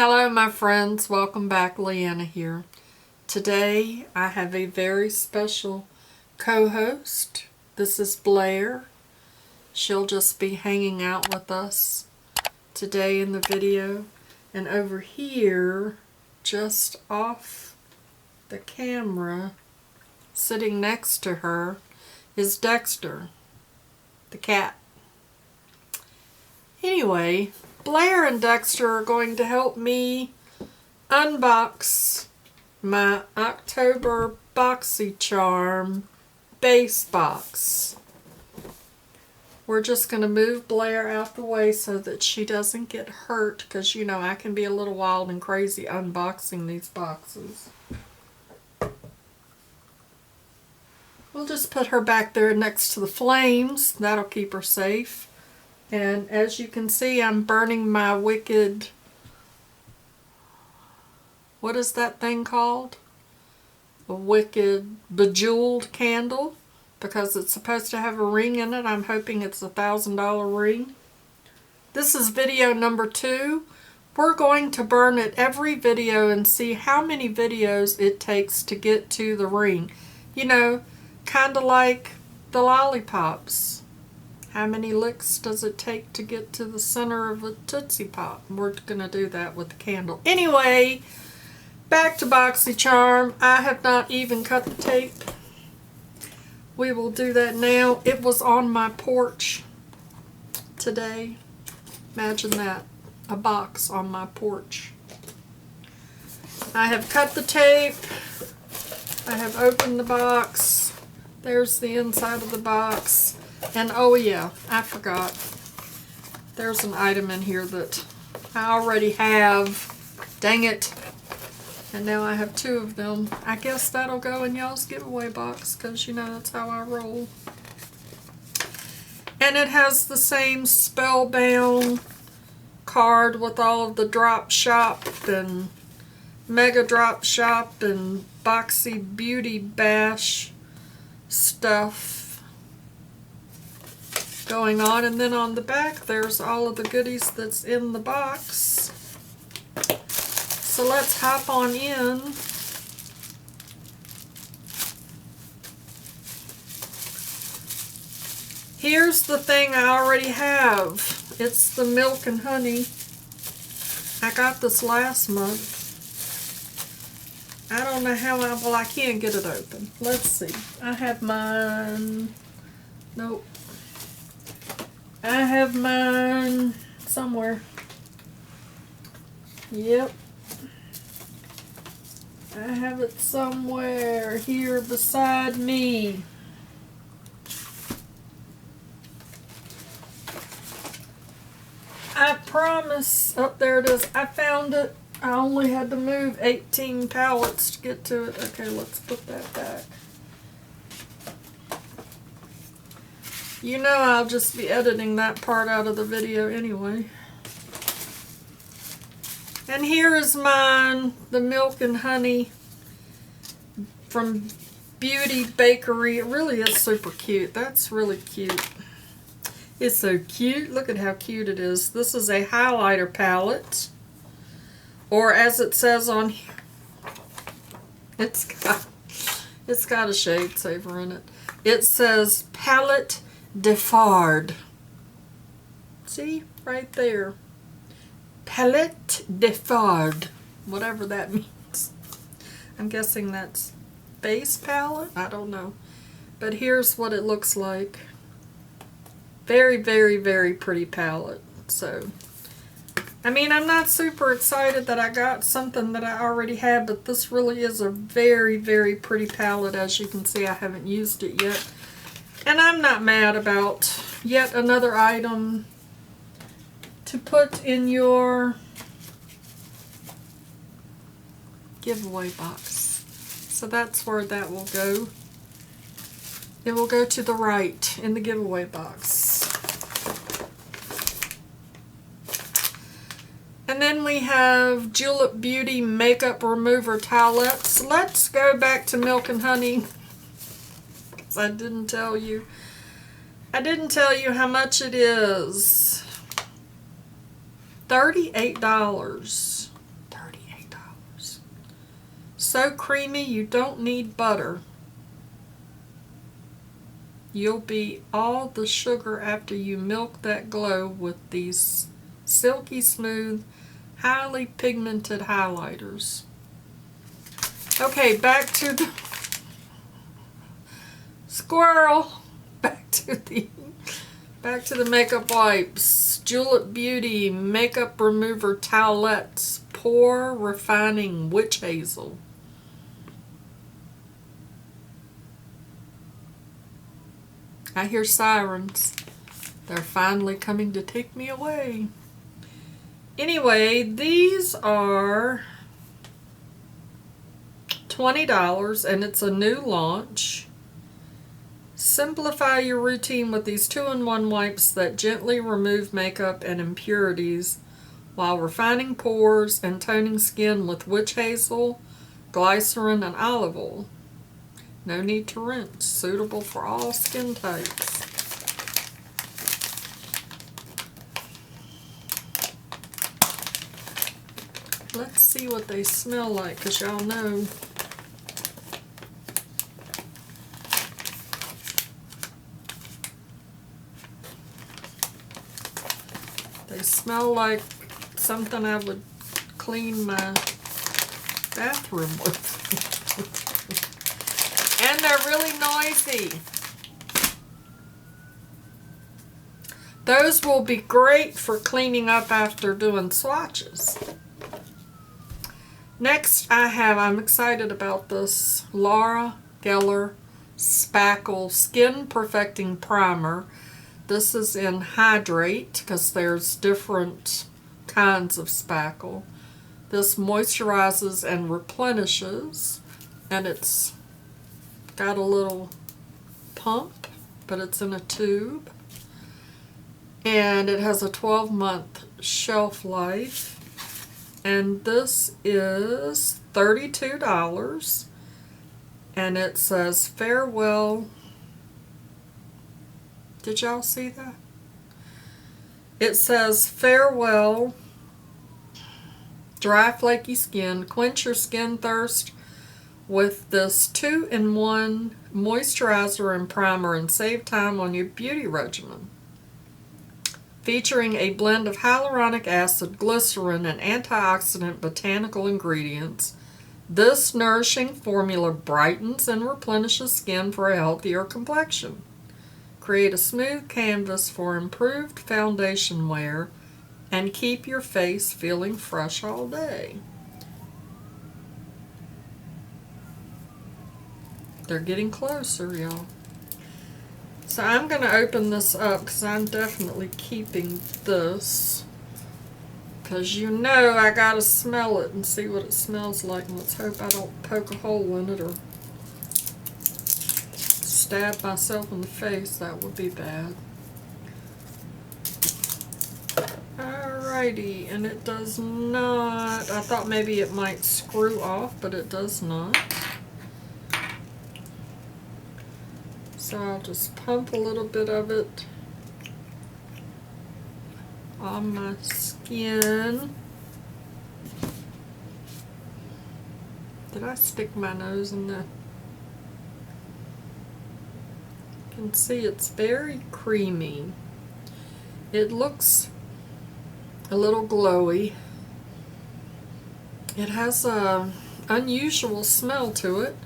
Hello my friends, welcome back. Leanna here. Today I have a very special co-host. This is Blair. She'll just be hanging out with us today in the video. And over here, just off the camera, sitting next to her, is Dexter, the cat. Anyway, Blair and Dexter are going to help me unbox my October BoxyCharm Base Box. We're just going to move Blair out the way so that she doesn't get hurt, because you know I can be a little wild and crazy unboxing these boxes. We'll just put her back there next to the flames. That'll keep her safe. And as you can see, I'm burning my wicked, what is that thing called? A wicked bejeweled candle, because it's supposed to have a ring in it. I'm hoping it's a $1,000 ring. This is video number 2. We're going to burn it every video and see how many videos it takes to get to the ring. You know, kind of like the lollipops. How many licks does it take to get to the center of a Tootsie Pop? We're going to do that with the candle. Anyway, back to BoxyCharm. I have not even cut the tape. We will do that now. It was on my porch today. Imagine that. A box on my porch. I have cut the tape. I have opened the box. There's the inside of the box. And oh yeah, I forgot. There's an item in here that I already have. Dang it. And now I have 2 of them. I guess that'll go in y'all's giveaway box, because you know that's how I roll. And it has the same Spellbound card with all of the Drop Shop and Mega Drop Shop and Boxy Beauty Bash stuff going on. And then on the back there's all of the goodies that's in the box. So let's hop on in. Here's the thing I already have. It's the milk and honey. I got this last month. I don't know how well, I can't get it open. Let's see. I have mine. Nope. I have mine somewhere. Yep. I have it somewhere here beside me. I promise. Oh, there it is. I found it. I only had to move 18 pallets to get to it. Okay, let's put that back. You know I'll just be editing that part out of the video anyway. And here is mine, the milk and honey from Beauty Bakerie. It really is super cute. That's really cute. It's so cute. Look at how cute it is. This is a highlighter palette. Or as it says on here, it's got a shade saver in it. It says Palette de Fard. See? Right there. Palette de Fard. Whatever that means. I'm guessing that's base palette? I don't know. But here's what it looks like. Very, very, very pretty palette. So, I mean, I'm not super excited that I got something that I already had, but this really is a very, very pretty palette. As you can see, I haven't used it yet. And I'm not mad about yet another item to put in your giveaway box. So that's where that will go. It will go to the right in the giveaway box. And then we have Julep Beauty Makeup Remover Towelettes. Let's go back to milk and honey. I didn't tell you. I didn't tell you how much it is. $38. so creamy you don't need butter. You'll be all the sugar after you milk that glow with these silky smooth, highly pigmented highlighters. Okay, back to the squirrel. Back to the makeup wipes. Julep Beauty Makeup Remover Towelettes Pore Refining Witch Hazel. I hear sirens. They're finally coming to take me away. Anyway, these are $20 and it's a new launch. Simplify your routine with these 2-in-1 wipes that gently remove makeup and impurities while refining pores and toning skin with witch hazel, glycerin, and olive oil. No need to rinse. Suitable for all skin types. Let's see what they smell like, because y'all know they smell like something I would clean my bathroom with. And they're really noisy. Those will be great for cleaning up after doing swatches. Next I'm excited about this Laura Geller Spackle Skin Perfecting Primer. This is in Hydrate because there's different kinds of spackle. This moisturizes and replenishes, and it's got a little pump, but it's in a tube, and it has a 12-month shelf life, and this is $32, and it says farewell. Did y'all see that? It says farewell dry flaky skin, quench your skin thirst with this 2-in-1 moisturizer and primer and save time on your beauty regimen. Featuring a blend of hyaluronic acid, glycerin, and antioxidant botanical ingredients, this nourishing formula brightens and replenishes skin for a healthier complexion. Create a smooth canvas for improved foundation wear and keep your face feeling fresh all day. They're getting closer, y'all. So I'm going to open this up because I'm definitely keeping this. Because you know I got to smell it and see what it smells like. And let's hope I don't poke a hole in it or stab myself in the face. That would be bad. Alrighty, and it does not. I thought maybe it might screw off, but it does not. So I'll just pump a little bit of it on my skin. Did I stick my nose in there? You can see it's very creamy. It looks a little glowy. It has a unusual smell to it.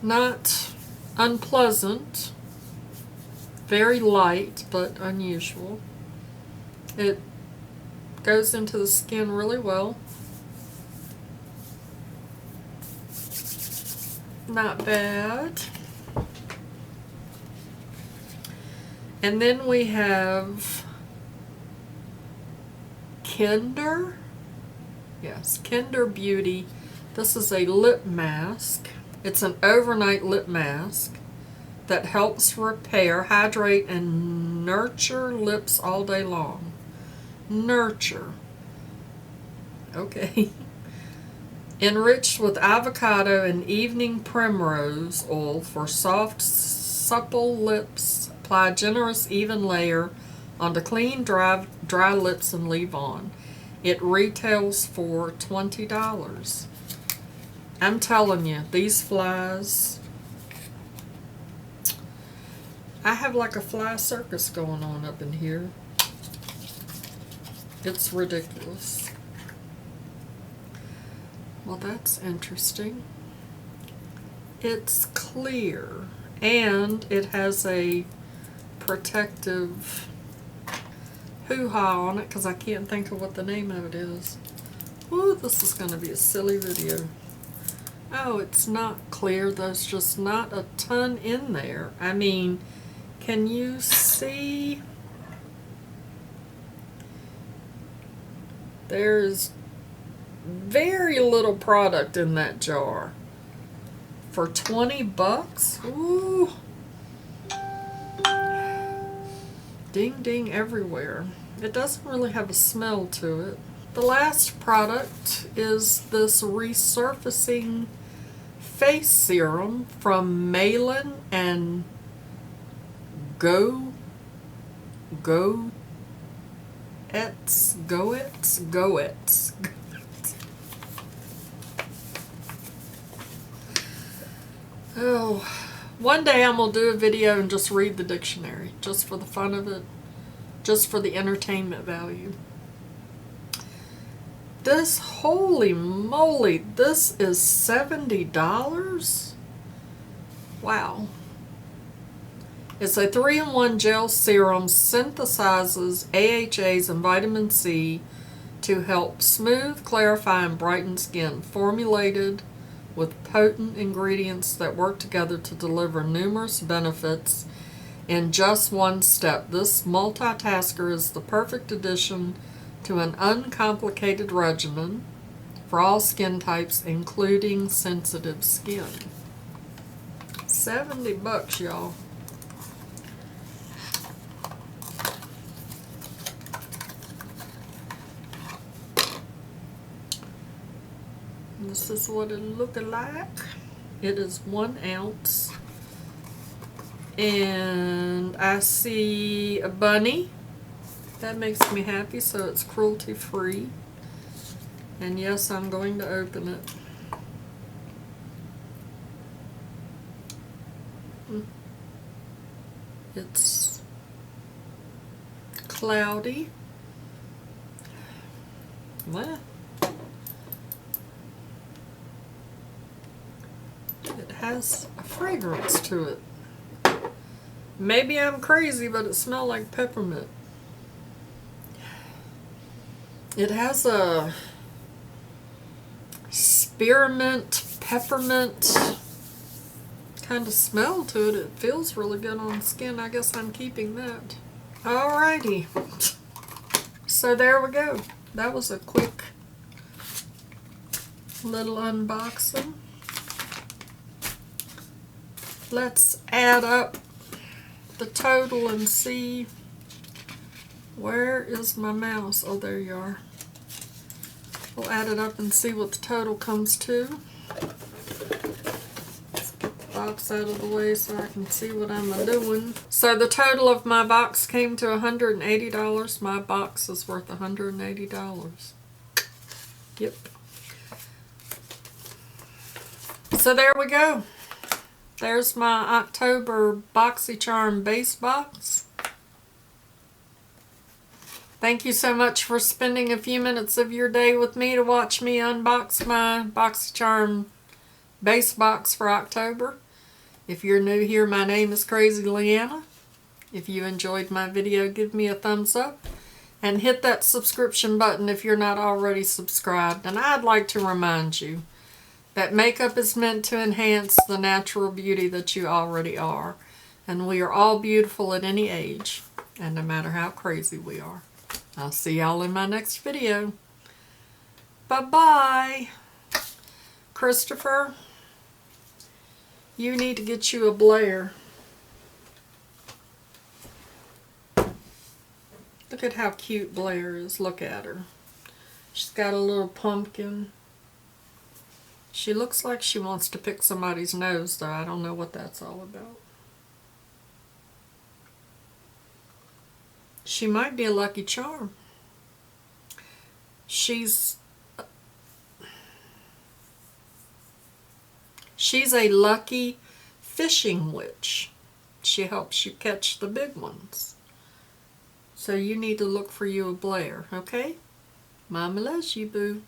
Not unpleasant, very light but unusual. It goes into the skin really well. Not bad. And then we have KNDR. Yes, KNDR Beauty. This is a lip mask. It's an overnight lip mask that helps repair, hydrate, and nurture lips all day long. Nurture. Okay. Enriched with avocado and evening primrose oil for soft, supple lips. Apply a generous, even layer onto clean, dry lips and leave on. It retails for $20. I'm telling you, these flies, I have like a fly circus going on up in here. It's ridiculous. Well, that's interesting. It's clear, and it has a protective hoo-ha on it, because I can't think of what the name of it is. Ooh, this is going to be a silly video. Oh, it's not clear. There's just not a ton in there. I mean, can you see? There's very little product in that jar. For 20 bucks? Ooh. Ding ding everywhere. It doesn't really have a smell to it. The last product is this Resurfacing face serum from Malin and Goetz. Oh, one day I'm going to do a video and just read the dictionary, just for the fun of it, just for the entertainment value. This, holy moly, this is $70? Wow. It's a 3-in-1 gel serum, synthesizes AHAs and vitamin C to help smooth, clarify, and brighten skin. Formulated with potent ingredients that work together to deliver numerous benefits in just one step. This multitasker is the perfect addition to an uncomplicated regimen for all skin types, including sensitive skin. 70 bucks, y'all. This is what it looks like. It is 1 ounce. And I see a bunny. That makes me happy, so it's cruelty free. And yes, I'm going to open it. It's cloudy. What? It has a fragrance to it. Maybe I'm crazy, but it smells like peppermint. It has a spearmint, peppermint kind of smell to it. It feels really good on the skin. I guess I'm keeping that. Alrighty. So there we go. That was a quick little unboxing. Let's add up the total and see. Where is my mouse? Oh, there you are. We'll add it up and see what the total comes to. Let's get the box out of the way so I can see what I'm doing. So the total of my box came to $180. My box is worth $180. Yep. So there we go. There's my October BoxyCharm Base Box. Thank you so much for spending a few minutes of your day with me to watch me unbox my BoxyCharm Base Box for October. If you're new here, my name is Crazy Leanna. If you enjoyed my video, give me a thumbs up and hit that subscription button if you're not already subscribed. And I'd like to remind you that makeup is meant to enhance the natural beauty that you already are. And we are all beautiful at any age, and no matter how crazy we are. I'll see y'all in my next video. Bye-bye. Christopher, you need to get you a Blair. Look at how cute Blair is. Look at her. She's got a little pumpkin. She looks like she wants to pick somebody's nose, though. I don't know what that's all about. She might be a lucky charm. She's She's a lucky fishing witch. She helps you catch the big ones. So you need to look for you a Blair, okay? Mama loves you, boo.